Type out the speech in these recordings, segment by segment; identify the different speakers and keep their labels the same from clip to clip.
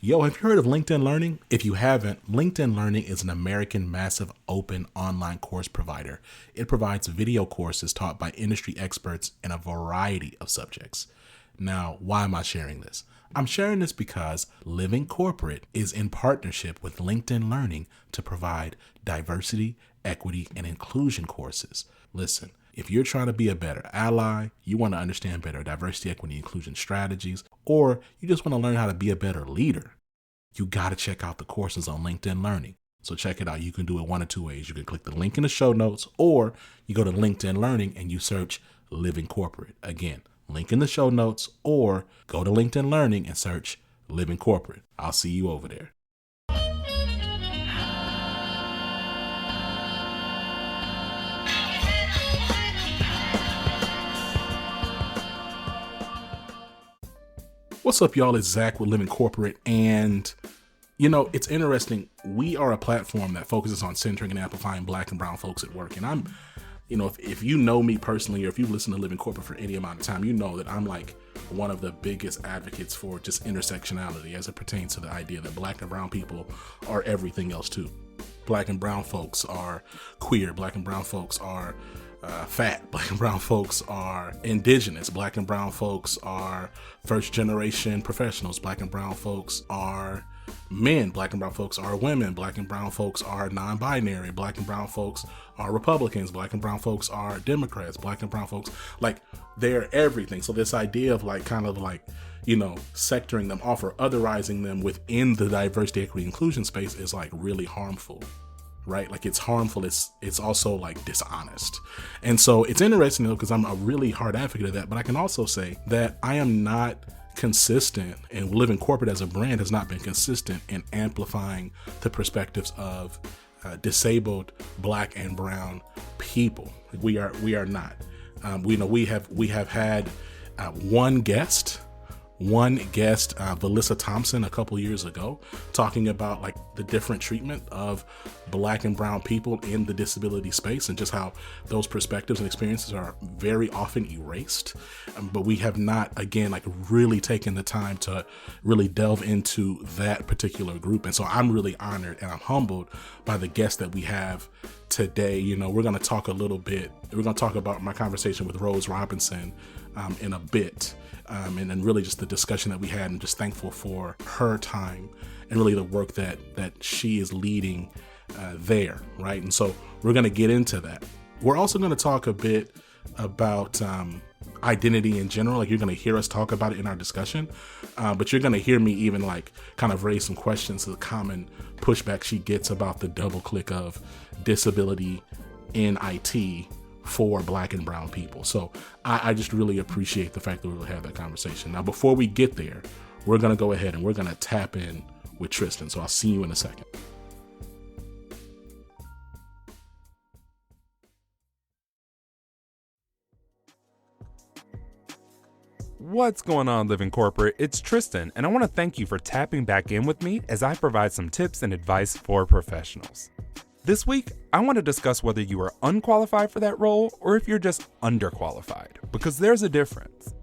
Speaker 1: Yo, have you heard of LinkedIn Learning? If you haven't, LinkedIn Learning is an American massive open online course provider. It provides video courses taught by industry experts in a variety of subjects. Now, why am I sharing this? I'm sharing this because Living Corporate is in partnership with LinkedIn Learning to provide diversity, equity, and inclusion courses. Listen, if you're trying to be a better ally, you want to understand better diversity, equity, inclusion strategies, or you just want to learn how to be a better leader, you got to check out the courses on LinkedIn Learning. So check it out. You can do it one of two ways. You can click the link in the show notes, or you go to LinkedIn Learning and you search Living Corporate. Again, link in the show notes, or go to LinkedIn Learning and search Living Corporate. I'll see you over there. What's up, y'all? It's Zach with Living Corporate. And, it's interesting. We are a platform that focuses on centering and amplifying Black and brown folks at work. And I'm, if you know me personally, or if you listen to Living Corporate for any amount of time, you know that I'm like one of the biggest advocates for just intersectionality as it pertains to the idea that Black and brown people are everything else too. Black and brown folks are queer. Black and brown folks are fat. Black and brown folks are indigenous. Black and brown folks are first generation professionals. Black and brown folks are men. Black and brown folks are women. Black and brown folks are non-binary. Black and brown folks are Republicans. Black and brown folks are Democrats. Black and brown folks, they're everything. So this idea of sectoring them off or otherizing them within the diversity, equity, inclusion space is really harmful. Right? It's harmful. It's also dishonest. And so it's interesting though, because I'm a really hard advocate of that, but I can also say that I am not consistent, and Living Corporate as a brand has not been consistent in amplifying the perspectives of disabled Black and brown people. We are not. We have had one guest, Valissa Thompson, a couple years ago, talking about the different treatment of Black and brown people in the disability space, and just how those perspectives and experiences are very often erased. But we have not, again, really taken the time to really delve into that particular group. And so I'm really honored and I'm humbled by the guest that we have today. We're going to talk about my conversation with Rose Robinson in a bit. And then really just the discussion that we had, and just thankful for her time and really the work that she is leading there, right? And so we're going to get into that. We're also going to talk a bit about identity in general. You're going to hear us talk about it in our discussion, but you're going to hear me even kind of raise some questions to the common pushback she gets about the double click of disability in IT for Black and brown people. So I just really appreciate the fact that we will have that conversation. Now, before we get there, we're going to go ahead and we're going to tap in with Tristan. So I'll see you in a second.
Speaker 2: What's going on, Living Corporate? It's Tristan, and I want to thank you for tapping back in with me as I provide some tips and advice for professionals. This week, I want to discuss whether you are unqualified for that role or if you're just underqualified, because there's a difference.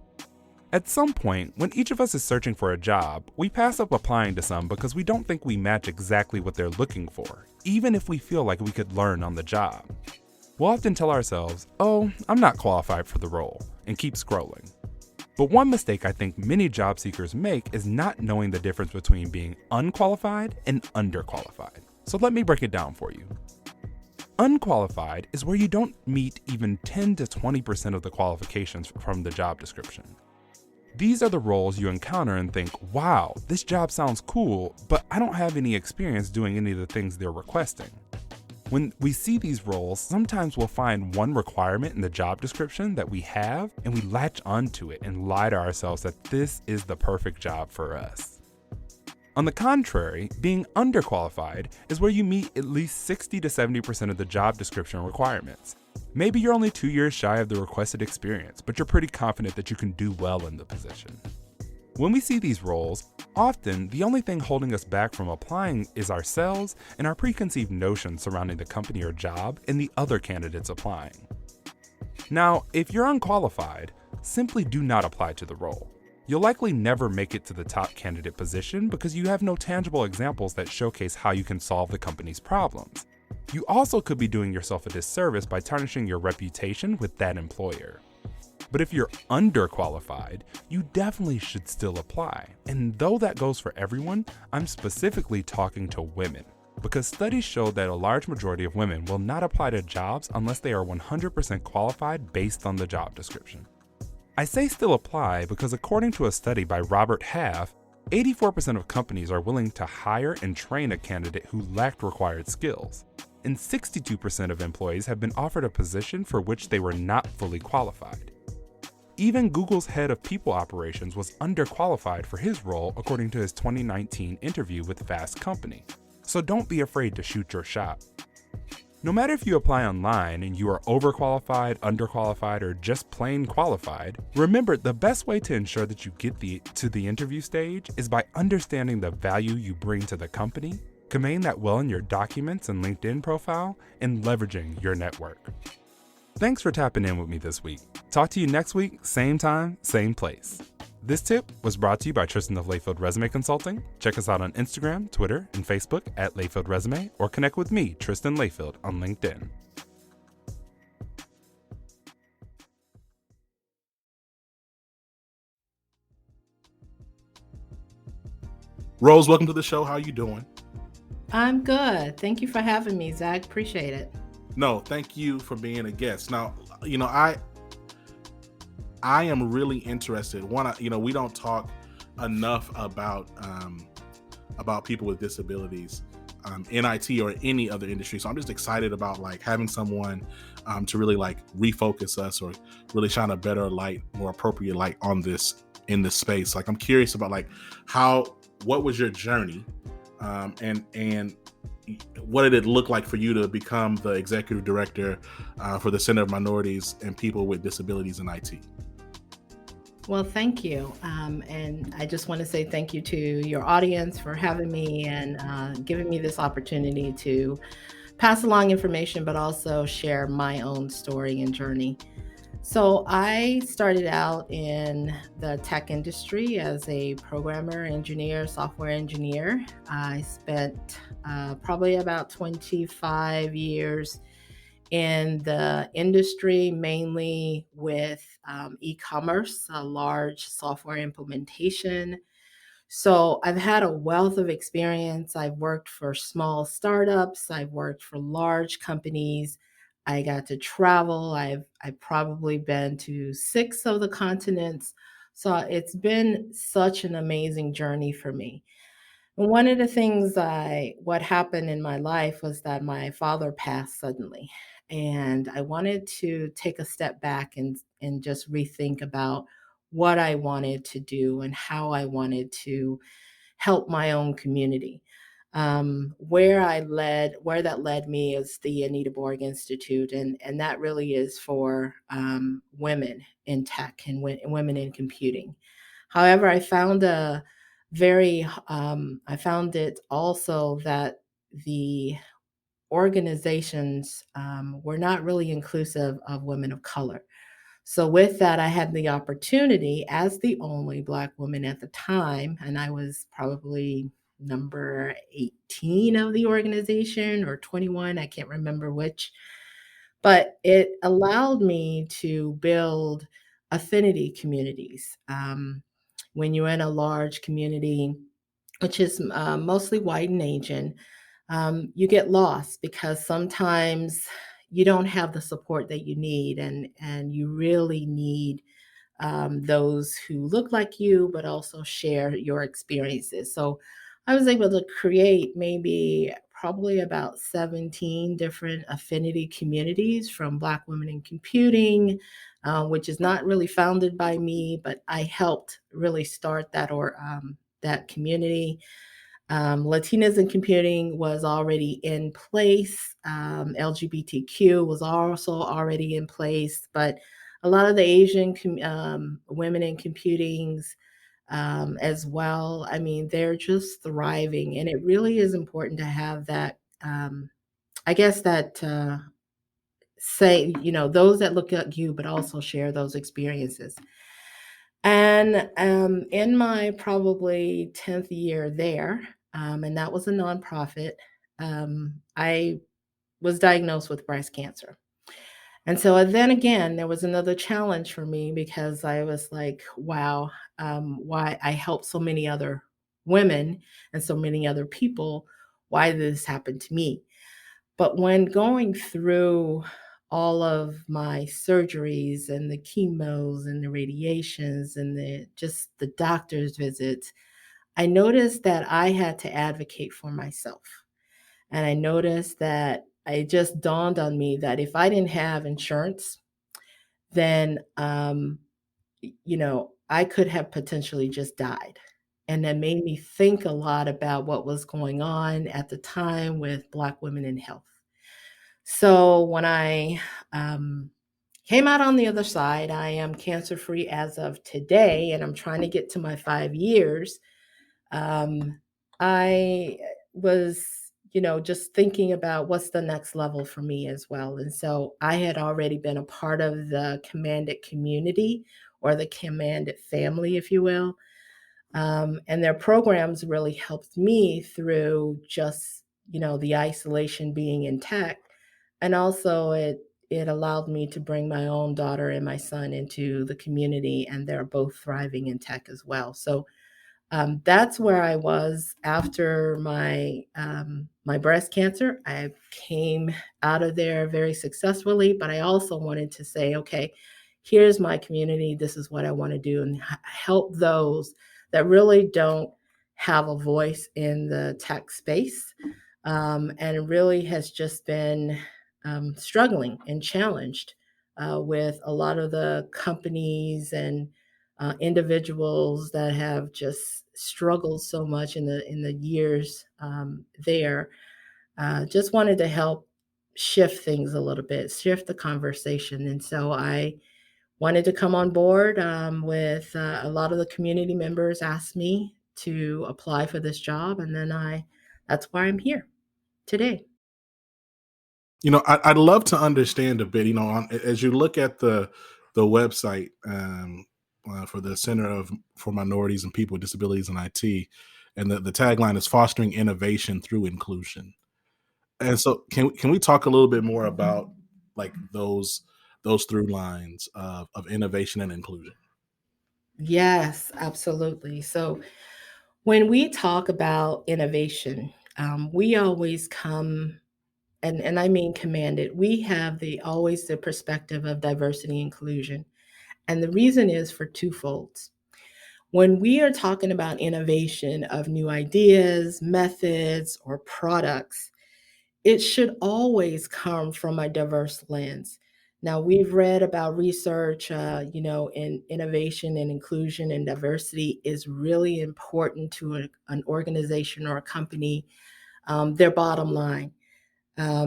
Speaker 2: At some point, when each of us is searching for a job, we pass up applying to some because we don't think we match exactly what they're looking for, even if we feel like we could learn on the job. We'll often tell ourselves, "Oh, I'm not qualified for the role," and keep scrolling. But one mistake I think many job seekers make is not knowing the difference between being unqualified and underqualified. So let me break it down for you. Unqualified is where you don't meet even 10 to 20% of the qualifications from the job description. These are the roles you encounter and think, wow, this job sounds cool, but I don't have any experience doing any of the things they're requesting. When we see these roles, sometimes we'll find one requirement in the job description that we have, and we latch onto it and lie to ourselves that this is the perfect job for us. On the contrary, being underqualified is where you meet at least 60 to 70% of the job description requirements. Maybe you're only 2 years shy of the requested experience, but you're pretty confident that you can do well in the position. When we see these roles, often the only thing holding us back from applying is ourselves and our preconceived notions surrounding the company or job and the other candidates applying. Now, if you're unqualified, simply do not apply to the role. You'll likely never make it to the top candidate position because you have no tangible examples that showcase how you can solve the company's problems. You also could be doing yourself a disservice by tarnishing your reputation with that employer. But if you're underqualified, you definitely should still apply. And though that goes for everyone, I'm specifically talking to women, because studies show that a large majority of women will not apply to jobs unless they are 100% qualified based on the job description. I say still apply because according to a study by Robert Half, 84% of companies are willing to hire and train a candidate who lacked required skills, and 62% of employees have been offered a position for which they were not fully qualified. Even Google's head of people operations was underqualified for his role according to his 2019 interview with Fast Company, so don't be afraid to shoot your shot. No matter if you apply online and you are overqualified, underqualified, or just plain qualified, remember the best way to ensure that you get to the interview stage is by understanding the value you bring to the company, conveying that well in your documents and LinkedIn profile, and leveraging your network. Thanks for tapping in with me this week. Talk to you next week, same time, same place. This tip was brought to you by Tristan of Layfield Resume Consulting. Check us out on Instagram, Twitter, and Facebook at Layfield Resume, or connect with me, Tristan Layfield, on LinkedIn.
Speaker 1: Rose, welcome to the show. How are you doing?
Speaker 3: I'm good. Thank you for having me, Zach. Appreciate it.
Speaker 1: No, thank you for being a guest. Now, I am really interested. We don't talk enough about people with disabilities in IT or any other industry. So I'm just excited about having someone to really refocus us or really shine a better light, more appropriate light on this in this space. I'm curious about what was your journey and what did it look like for you to become the executive director for the Center of Minorities and People with Disabilities in IT?
Speaker 3: Well, thank you. And I just want to say thank you to your audience for having me and giving me this opportunity to pass along information, but also share my own story and journey. So I started out in the tech industry as a programmer, engineer, software engineer. I spent probably about 25 years in the industry, mainly with e-commerce, a large software implementation. So I've had a wealth of experience. I've worked for small startups. I've worked for large companies. I got to travel. I've probably been to 6 of the continents. So it's been such an amazing journey for me. And one of the things what happened in my life was that my father passed suddenly. And I wanted to take a step back and just rethink about what I wanted to do and how I wanted to help my own community. Where that led me is the Anita Borg Institute, and that really is for women in tech and women in computing. However, I found it also that the organizations were not really inclusive of women of color. So with that, I had the opportunity as the only Black woman at the time, and I was probably number 18 of the organization or 21, I can't remember which, but it allowed me to build affinity communities. When you're in a large community, which is mostly white and Asian, you get lost because sometimes you don't have the support that you need, and you really need those who look like you, but also share your experiences. So I was able to create probably about 17 different affinity communities from Black women in computing, which is not really founded by me, but I helped really start that community. Latinas in computing was already in place. LGBTQ was also already in place, but a lot of the Asian women in computings as well. I mean, they're just thriving, and it really is important to have that. I guess that say, those that look at you, but also share those experiences. And in my probably 10th year there, and that was a nonprofit, I was diagnosed with breast cancer. And so then again, there was another challenge for me because I was like, wow, why I helped so many other women and so many other people. Why did this happen to me? But when going through all of my surgeries and the chemos and the radiations and the just the doctor's visits, I noticed that I had to advocate for myself. And I noticed that it just dawned on me that if I didn't have insurance, then I could have potentially just died. And that made me think a lot about what was going on at the time with Black women in health. So when I um, came out on the other side, I am cancer free as of today, and I'm trying to get to my 5 years. um, I was, just thinking about what's the next level for me as well. And so I had already been a part of the Commanded community or the Commanded family, if you will. And their programs really helped me through just, the isolation being intact. And also it allowed me to bring my own daughter and my son into the community, and they're both thriving in tech as well. So that's where I was after my breast cancer. I came out of there very successfully, but I also wanted to say, okay, here's my community. This is what I want to do, and help those that really don't have a voice in the tech space, and it really has just been struggling and challenged with a lot of the companies and individuals that have just struggled so much in the years there. Just wanted to help shift things a little bit, shift the conversation, and so I wanted to come on board with a lot of the community members asked me to apply for this job, and then that's why I'm here today.
Speaker 1: I'd love to understand a bit. As you look at the website for the Center for Minorities and People with Disabilities in IT, and the tagline is fostering innovation through inclusion. And so, can we talk a little bit more about like those through lines of innovation and inclusion?
Speaker 3: Yes, absolutely. So when we talk about innovation, we always come, and I mean commanded, we have the always the perspective of diversity inclusion. And the reason is for twofold. When we are talking about innovation of new ideas, methods, or products, it should always come from a diverse lens. Now, we've read about research, in innovation and inclusion and diversity is really important to an organization or a company, their bottom line,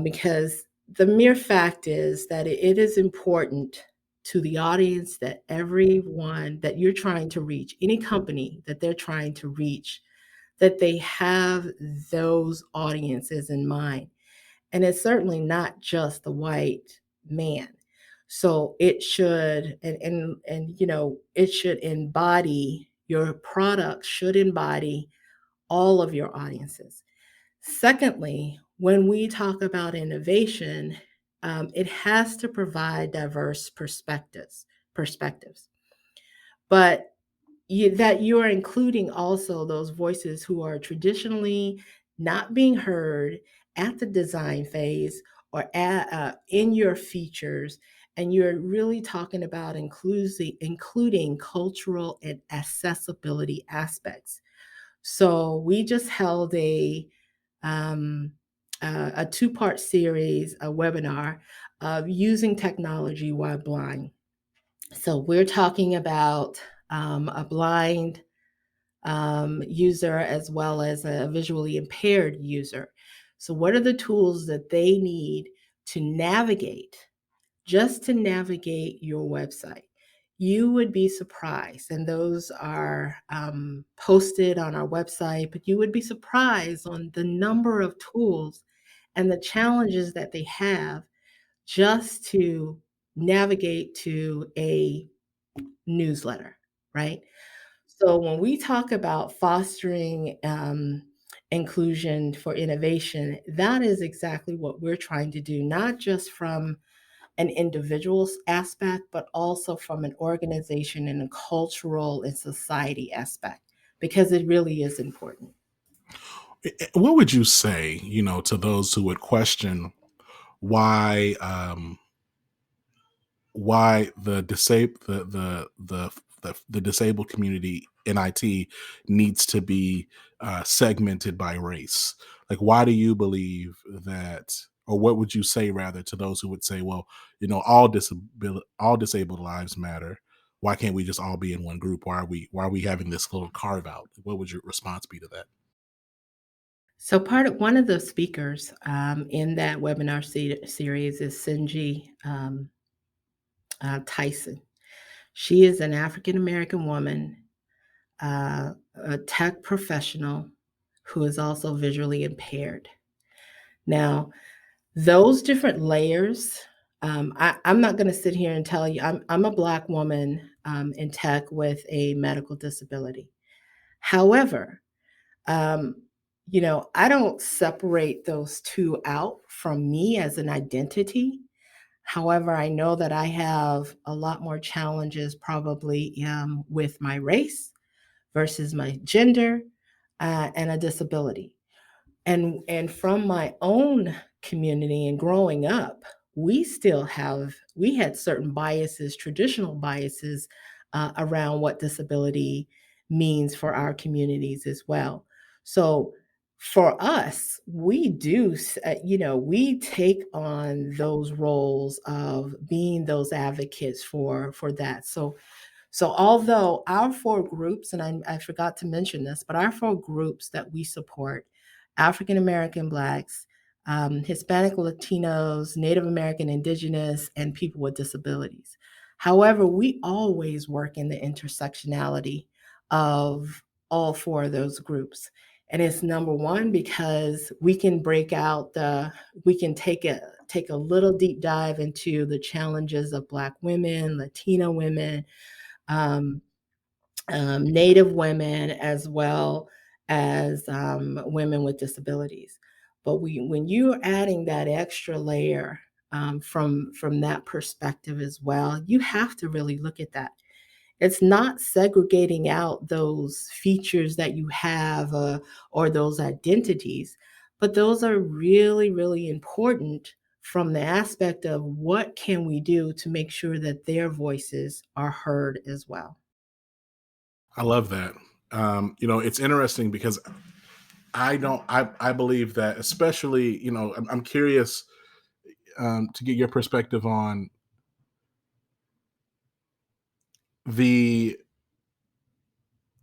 Speaker 3: because the mere fact is that it is important to the audience that everyone that you're trying to reach, any company that they're trying to reach, that they have those audiences in mind. And it's certainly not just the white man. So it should, it should embody, your product should embody all of your audiences. Secondly, when we talk about innovation, it has to provide diverse perspectives. But that you are including also those voices who are traditionally not being heard at the design phase or in your features, and you're really talking about including cultural and accessibility aspects. So we just held um, a two-part series, a webinar of using technology while blind. So we're talking about a blind user as well as a visually impaired user. So, what are the tools that they need to navigate, just to navigate your website? You would be surprised, and those are posted on our website, but you would be surprised on the number of tools and the challenges that they have just to navigate to a newsletter, right? So when we talk about fostering inclusion for innovation, that is exactly what we're trying to do, not just from an individual's aspect, but also from an organization and a cultural and society aspect, because it really is important.
Speaker 1: What would you say, to those who would question why the the disabled community in IT needs to be segmented by race? Like, why do you believe that, or what would you say rather to those who would say, well, all disabled lives matter. Why can't we just all be in one group? Why are we having this little carve out? What would your response be to that?
Speaker 3: So one of the speakers in that webinar series is Sinji Tyson. She is an African American woman, a tech professional who is also visually impaired. Now, those different layers, I'm not going to sit here and tell you, I'm a Black woman in tech with a medical disability. However, um, I don't separate those two out from me as an identity. However, I know that I have a lot more challenges probably with my race versus my gender and a disability. And from my own community and growing up, we had certain biases, traditional biases around what disability means for our communities as well. So for us, we take on those roles of being those advocates for that. So although our four groups, and I forgot to mention this, but our four groups that we support, African American Blacks, Hispanic Latinos, Native American Indigenous, and people with disabilities. However, we always work in the intersectionality of all four of those groups. And it's number one, because we can take a little deep dive into the challenges of Black women, Latina women, um, Native women, as well as women with disabilities. But when you're adding that extra layer from that perspective as well, you have to really look at that. It's not segregating out those features that you have or those identities, but those are really, really important from the aspect of what can we do to make sure that their voices are heard as well.
Speaker 1: I love that. It's interesting because I believe that, especially, I'm curious to get your perspective on the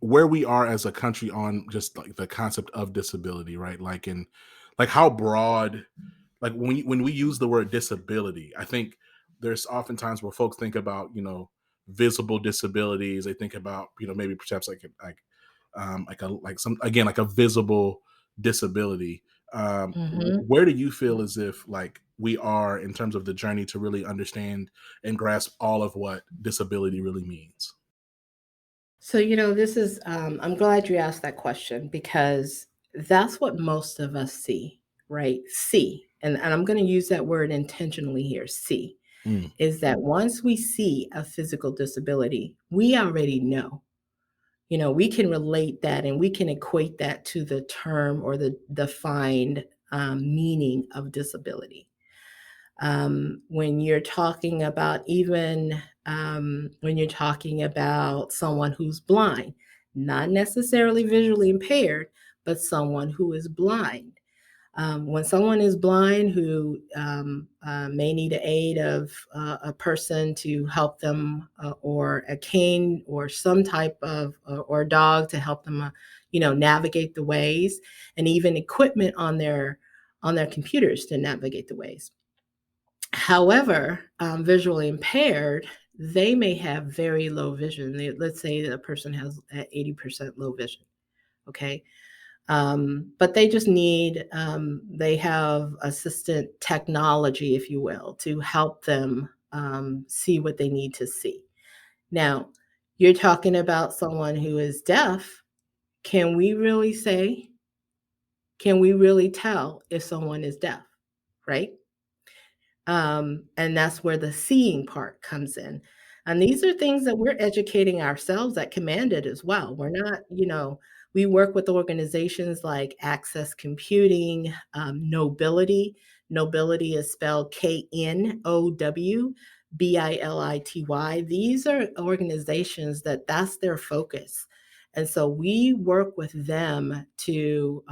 Speaker 1: where we are as a country on just like the concept of disability, right? Like how broad, like when we use the word disability, I think there's oftentimes where folks think about, visible disabilities. They think about, maybe perhaps like a visible disability.
Speaker 3: Mhm.
Speaker 1: Where do you feel as if like we are in terms of the journey to really understand and grasp all of what disability really means?
Speaker 3: So, I'm glad you asked that question, because that's what most of us see, right? See, and I'm going to use that word intentionally here, see,
Speaker 1: Mm.
Speaker 3: is that once we see a physical disability, we already know. We can relate that and we can equate that to the term or the defined meaning of disability. When you're talking about even when you're talking about someone who's blind, not necessarily visually impaired, but someone who is blind. When someone is blind who may need the aid of a person to help them, or a cane or some type of, or a dog to help them, navigate the ways, and even equipment on their computers to navigate the ways. However, visually impaired, they may have very low vision. Let's say that a person has 80% low vision. Okay. But they just they have assistant technology, if you will, to help them see what they need to see. Now, You're talking about someone who is deaf. Can we really say, can we really tell if someone is deaf, right? And that's where the seeing part comes in. And these are things that we're educating ourselves at Commanded as well. We're not, we work with organizations like Access Computing, Nobility. Nobility is spelled Knowbility. These are organizations that's their focus. And so we work with them to,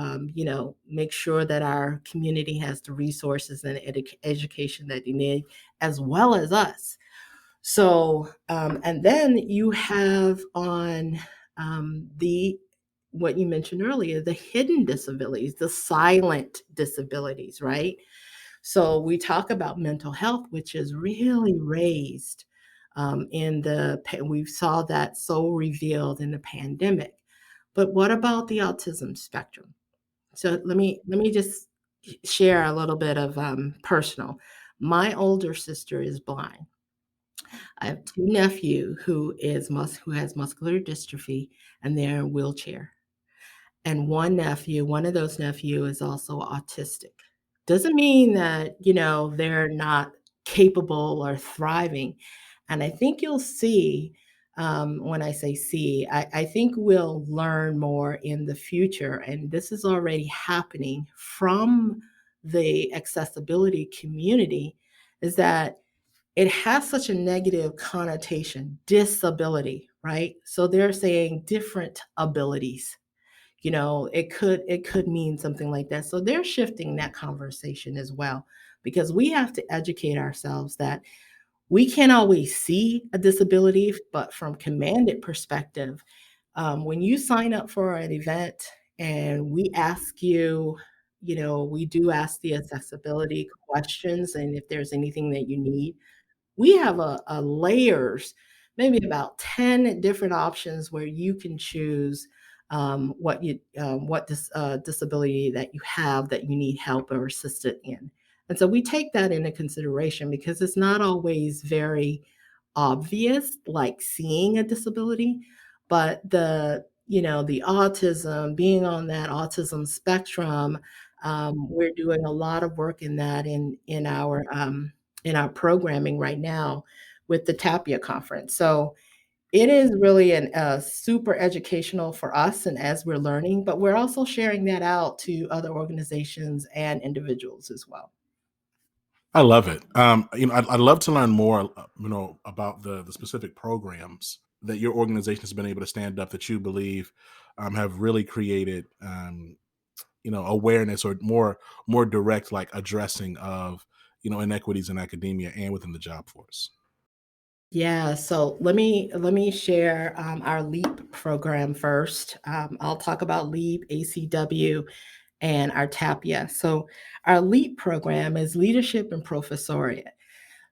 Speaker 3: make sure that our community has the resources and education that they need, as well as us. So, and then you have on the what you mentioned earlier, the hidden disabilities, the silent disabilities, right? So we talk about mental health, which is really raised we saw that so revealed in the pandemic. But what about the autism spectrum? So let me just share a little bit of personal. My older sister is blind. I have two nephews who has muscular dystrophy, and they're in a wheelchair. And one of those nephew is also autistic. Doesn't mean that, they're not capable or thriving. And I think you'll see, when I say see, I think we'll learn more in the future. And this is already happening from the accessibility community, is that it has such a negative connotation, disability, right? So they're saying different abilities. It could mean something like that. So they're shifting that conversation as well, because we have to educate ourselves that we can't always see a disability, but from Commanded perspective, when you sign up for an event and we ask you, we do ask the accessibility questions, and if there's anything that you need, we have a layers, maybe about 10 different options where you can choose what disability that you have that you need help or assistance in. And so we take that into consideration because it's not always very obvious, like seeing a disability, but the autism, being on that autism spectrum, we're doing a lot of work in that in our programming right now with the Tapia conference. So it is really super educational for us and as we're learning, but we're also sharing that out to other organizations and individuals as well.
Speaker 1: I love it. I'd love to learn more, about the specific programs that your organization has been able to stand up that you believe have really created, awareness or more direct like addressing of inequities in academia and within the job force.
Speaker 3: Yeah, so let me share our LEAP program first. I'll talk about LEAP, ACW, and our TAPIA. So our LEAP program is Leadership and Professoriate.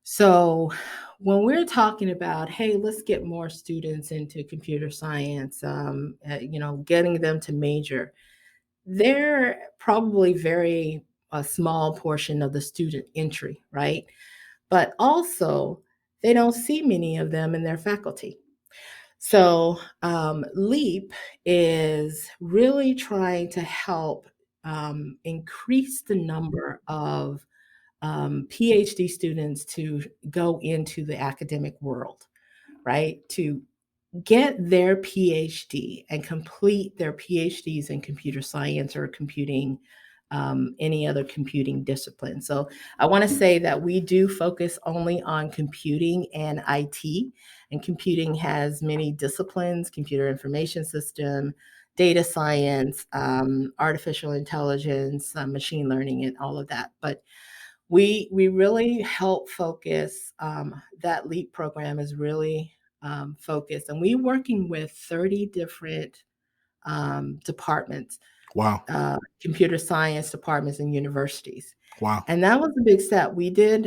Speaker 3: So when we're talking about, hey, let's get more students into computer science, getting them to major, they're probably very a small portion of the student entry, right? But also, they don't see many of them in their faculty. So, LEAP is really trying to help increase the number of PhD students to go into the academic world, right? To get their PhD and complete their PhDs in computer science or computing, any other computing discipline. So I want to say that we do focus only on computing and IT, and computing has many disciplines: computer information system, data science, artificial intelligence, machine learning, and all of that. But we really help focus, that LEAP program is really focused, and we're working with 30 different departments,
Speaker 1: Wow.
Speaker 3: computer science departments and universities.
Speaker 1: Wow.
Speaker 3: And that was a big step. We did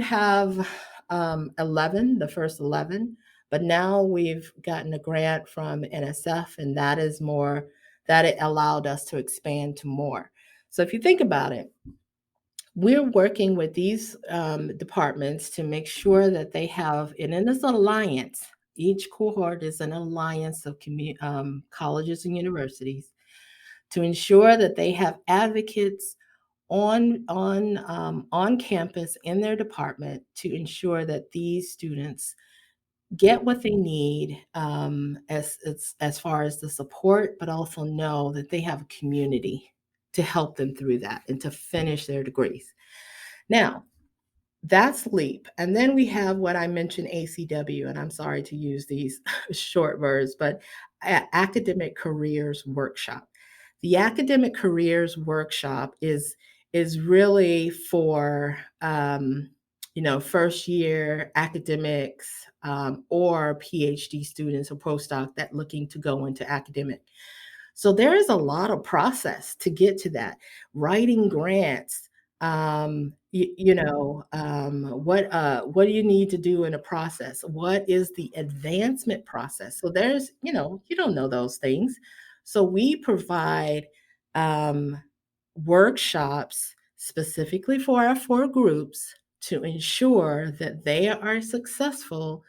Speaker 3: have 11, the first 11, but now we've gotten a grant from NSF, and that it allowed us to expand to more. So if you think about it, we're working with these departments to make sure that they have, and in this alliance, Each cohort is an alliance of colleges and universities to ensure that they have advocates on campus in their department to ensure that these students get what they need, as far as the support, but also know that they have a community to help them through that and to finish their degrees. Now, that's LEAP. And then we have what I mentioned, ACW, and I'm sorry to use these short words, but Academic Careers Workshop. The Academic Careers Workshop is really for first year academics, or PhD students or postdoc that looking to go into academic. So there is a lot of process to get to that. Writing grants, what do you need to do in a process? What is the advancement process? So there's, you don't know those things. So we provide um, workshops specifically for our four groups to ensure that they are successful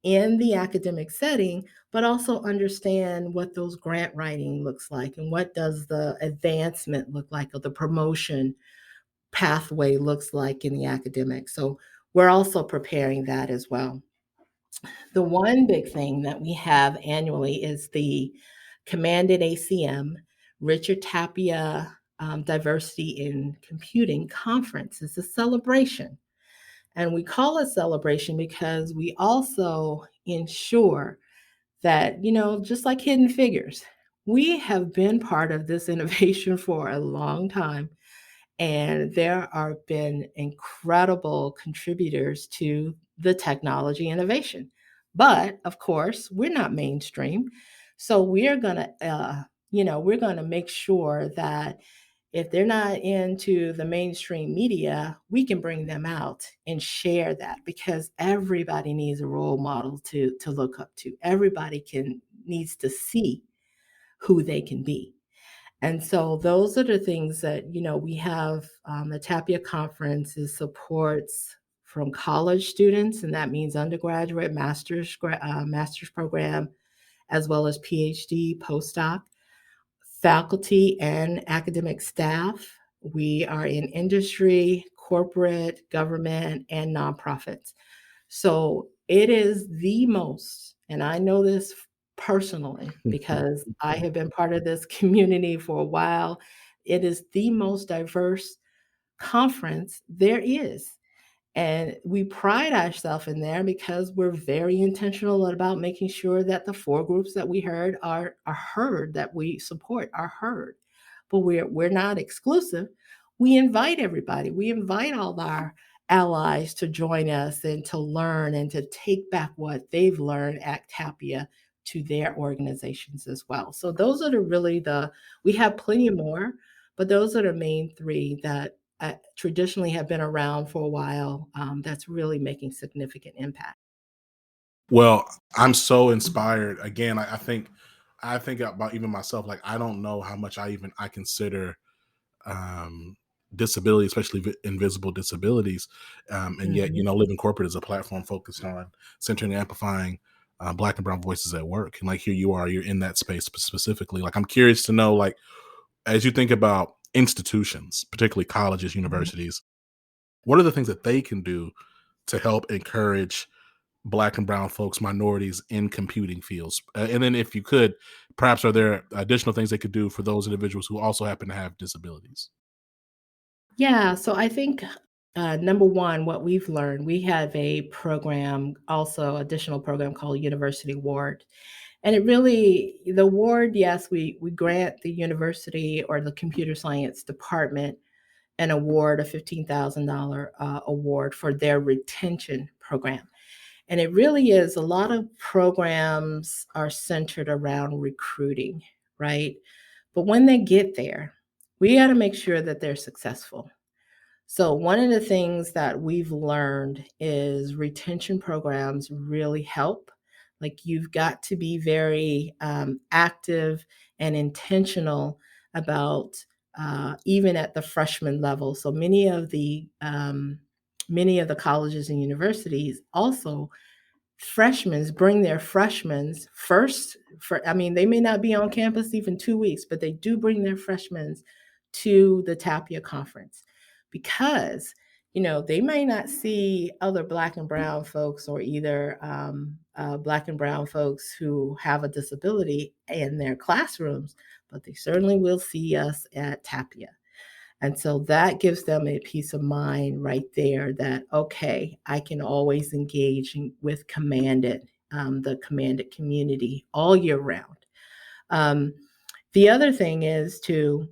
Speaker 3: in the academic setting, but also understand what those grant writing looks like and what does the advancement look like or the promotion pathway looks like in the academic. So we're also preparing that as well. The one big thing that we have annually is the Commanded ACM Richard Tapia Diversity in Computing Conference. It's a celebration. And we call it celebration because we also ensure that, just like Hidden Figures, we have been part of this innovation for a long time. And there have been incredible contributors to the technology innovation. But of course, we're not mainstream. So we're going to make sure that if they're not into the mainstream media, we can bring them out and share that because everybody needs a role model to look up to. Everybody needs to see who they can be. And so those are the things that, we have. The Tapia Conference is supports from college students, and that means undergraduate, master's program, as well as PhD, postdoc, faculty, and academic staff. We are in industry, corporate, government, and nonprofits. So it is the most, and I know this personally because I have been part of this community for a while. It is the most diverse conference there is. And we pride ourselves in there because we're very intentional about making sure that the four groups that we heard are heard, that we support are heard. But we're not exclusive. We invite everybody. We invite all our allies to join us and to learn and to take back what they've learned at Tapia to their organizations as well. So those are we have plenty more, but those are the main three that traditionally have been around for a while, that's really making significant impact.
Speaker 1: Well, I'm so inspired. Again, I think about even myself. Like I don't know how much I consider um, disability, especially invisible disabilities, and yet
Speaker 3: Mhm.
Speaker 1: Living Corporate is a platform focused on centering and amplifying Black and Brown voices at work. And like here you are, you're in that space specifically. Like I'm curious to know, like as you think about institutions, particularly colleges,
Speaker 3: Mhm.
Speaker 1: universities, what are the things that they can do to help encourage Black and brown folks, minorities in computing fields? And then, if you could, perhaps are there additional things they could do for those individuals who also happen to have disabilities?
Speaker 3: Yeah, so I think, number one, what we've learned, we have a program, also additional program called University Ward. And the award, yes, we grant the university or the computer science department an award, a $15,000 award for their retention program. And it really is a lot of programs are centered around recruiting, right? But when they get there, we got to make sure that they're successful. So, one of the things that we've learned is retention programs really help. Like, you've got to be very active and intentional about even at the freshman level. So, many of the colleges and universities also freshmen bring their freshmen first. They may not be on campus even 2 weeks, but they do bring their freshmen to the TAPIA conference because, they may not see other Black and brown folks or either Black and brown folks who have a disability in their classrooms, but they certainly will see us at TAPIA. And so that gives them a peace of mind right there that, okay, I can always engage with the Commanded community all year round. The other thing is to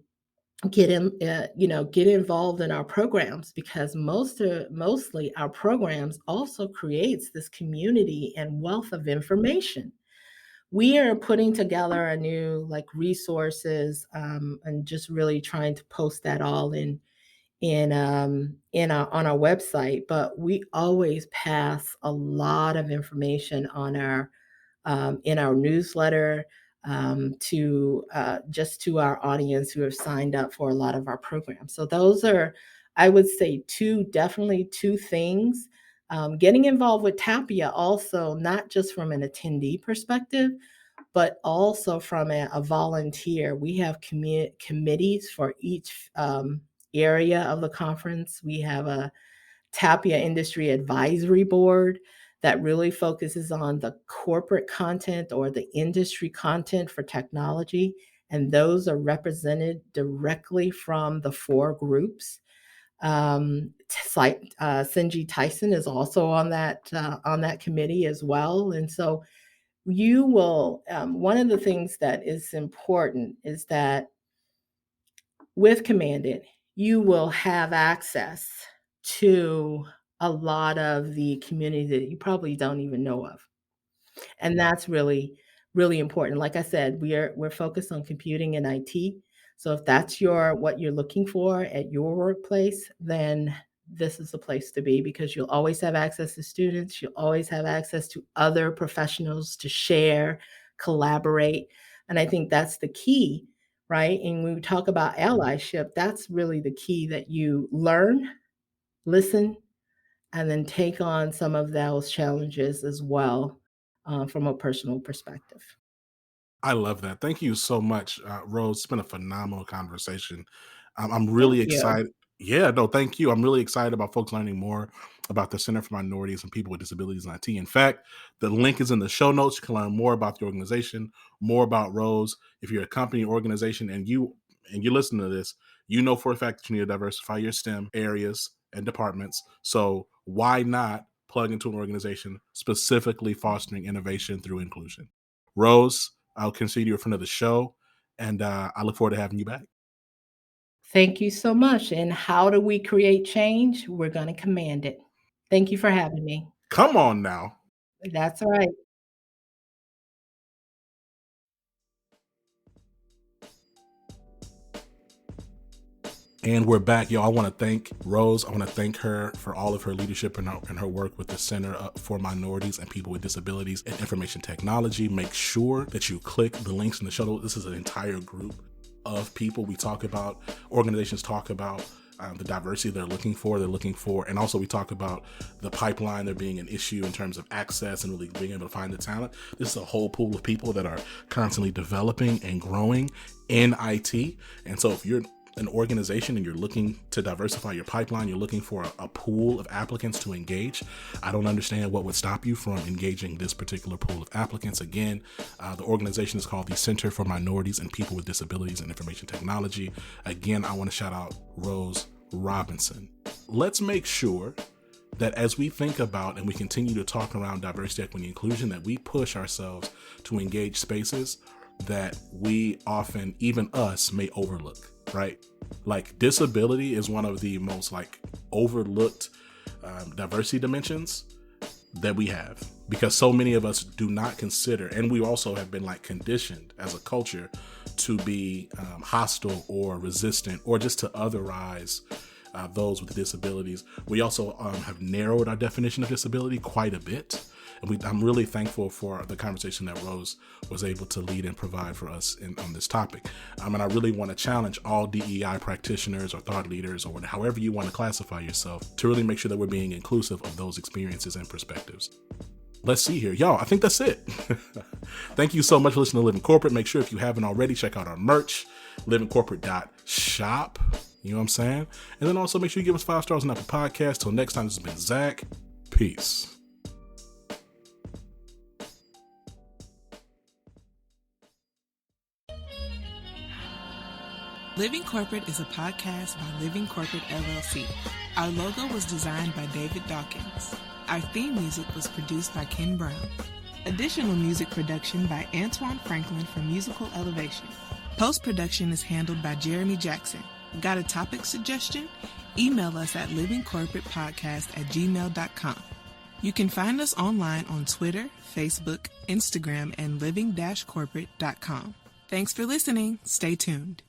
Speaker 3: get involved in our programs, because mostly our programs also creates this community and wealth of information. We are putting together a new resources, and just really trying to post that all on our website. But we always pass a lot of information on our in our newsletter, to just to our audience who have signed up for a lot of our programs. So those are, I would say, definitely two things. Getting involved with TAPIA also, not just from an attendee perspective, but also from a volunteer. We have committees for each area of the conference. We have a TAPIA Industry Advisory Board that really focuses on the corporate content or the industry content for technology. And those are represented directly from the 4 groups. Sinji Tyson is also on that committee as well. And so you will, one of the things that is important is that with Commanded, you will have access to a lot of the community that you probably don't even know of. And that's really, really important. Like I said, we're focused on computing and IT. So if that's what you're looking for at your workplace, then this is the place to be, because you'll always have access to students, you'll always have access to other professionals to share, collaborate. And I think that's the key, right? And when we talk about allyship, that's really the key, that you learn, listen, and then take on some of those challenges as well, from a personal perspective.
Speaker 1: I love that. Thank you so much, Rose. It's been a phenomenal conversation. I'm
Speaker 3: Thank
Speaker 1: really
Speaker 3: you.
Speaker 1: excited. Yeah, no, thank you. I'm really excited about folks learning more about the Center for Minorities and People with Disabilities in IT. In fact, the link is in the show notes. You can learn more about the organization, more about Rose. If you're a company or organization and you listen to this, you know for a fact that you need to diversify your STEM areas and departments. So why not plug into an organization specifically fostering innovation through inclusion? Rose, I'll consider you a friend of the show, and I look forward to having you back.
Speaker 3: Thank you so much. And how do we create change? We're going to command it. Thank you for having me.
Speaker 1: Come on now.
Speaker 3: That's right.
Speaker 1: And we're back, y'all. I want to thank Rose. I want to thank her for all of her leadership and her work with the Center for Minorities and People with Disabilities in Information Technology. Make sure that you click the links in the show notes. This is an entire group of people. We talk about, organizations talk about the diversity they're looking for, and also we talk about the pipeline there being an issue in terms of access and really being able to find the talent. This is a whole pool of people that are constantly developing and growing in IT. And so if you're an organization and you're looking to diversify your pipeline, you're looking for a pool of applicants to engage, I don't understand what would stop you from engaging this particular pool of applicants. Again, the organization is called the Center for Minorities and People with Disabilities in Information Technology. Again, I want to shout out Rose Robinson. Let's make sure that as we think about and we continue to talk around diversity, equity, and inclusion, that we push ourselves to engage spaces that we often, even us, may overlook, right? Like disability is one of the most overlooked diversity dimensions that we have, because so many of us do not consider, and we also have been conditioned as a culture to be hostile or resistant or just to otherize those with disabilities. We also have narrowed our definition of disability quite a bit. And I'm really thankful for the conversation that Rose was able to lead and provide for us on this topic. And I really want to challenge all DEI practitioners or thought leaders, or however you want to classify yourself, to really make sure that we're being inclusive of those experiences and perspectives. let's see here. Y'all, I think that's it. Thank you so much for listening to Living Corporate. Make sure if you haven't already, check out our merch, livingcorporate.shop. You know what I'm saying? And then also make sure you give us 5 stars on Apple Podcasts. Till next time, this has been Zach. Peace.
Speaker 4: Living Corporate is a podcast by Living Corporate LLC. Our logo was designed by David Dawkins. Our theme music was produced by Ken Brown. Additional music production by Antoine Franklin for Musical Elevation. Post-production is handled by Jeremy Jackson. Got a topic suggestion? Email us at livingcorporatepodcast@gmail.com. You can find us online on Twitter, Facebook, Instagram, and living-corporate.com. Thanks for listening. Stay tuned.